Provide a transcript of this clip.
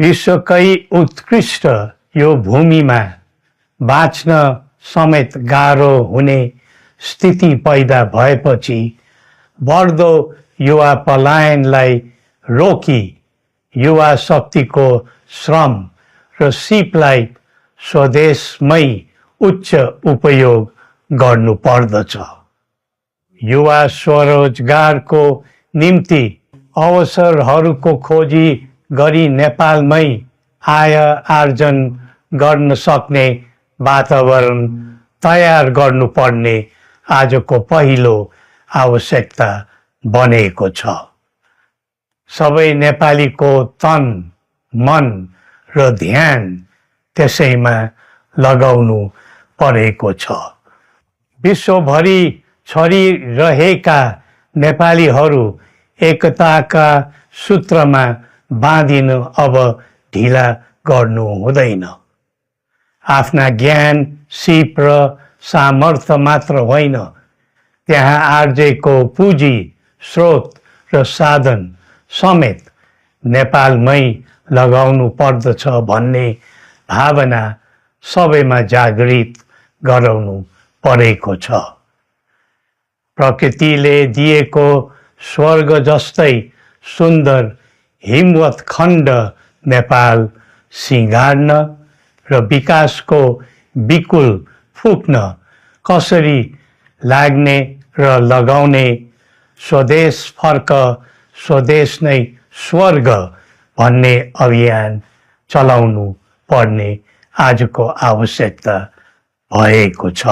विश्वकै उत्कृष्ट यो भूमिमा बाँच्न समेत गाह्रो हुने स्थिति पैदा भएपछि बढ्दो युवा पलायनलाई रोकी युवा शक्तिको श्रम र सिपलाई स्वदेशमै उच्च उपयोग गर्नु पर्दछ। युवा स्वरोजगारको निम्ति अवसरहरूको खोजी गरी नेपालमै आय आर्जन गर्न सक्ने वातावरण तयार गर्नुपर्ने आजको पहिलो आवश्यकता बनेको छ। सबै नेपालीको तन, मन र ध्यान त्यसैमा लगाउनु परेको छ। विश्वभरि छरिरहेका नेपालीहरू एकताका सूत्रमा बाँधिन अब ढिला गर्नु हुँदैन। आफ्ना ज्ञान, सिप र सामर्थ्य मात्र होइन, त्यहाँ आर्जेको पुँजी, स्रोत र साधन समेत नेपालमै लगाउनु पर्दछ भन्ने भावना सबैमा जागृत गराउनु परेको छ। प्रकृतिले दिएको स्वर्ग जस्तै सुन्दर हिमवत् खण्ड नेपाल सिँगार्न र विकासको बिकुल फुक्न कसरी लाग्ने र लगाउने स्वदेश फर्क स्वदेश नै स्वर्ग भन्ने अभियान चलाउनु पर्ने आजको आवश्यकता भएको छ।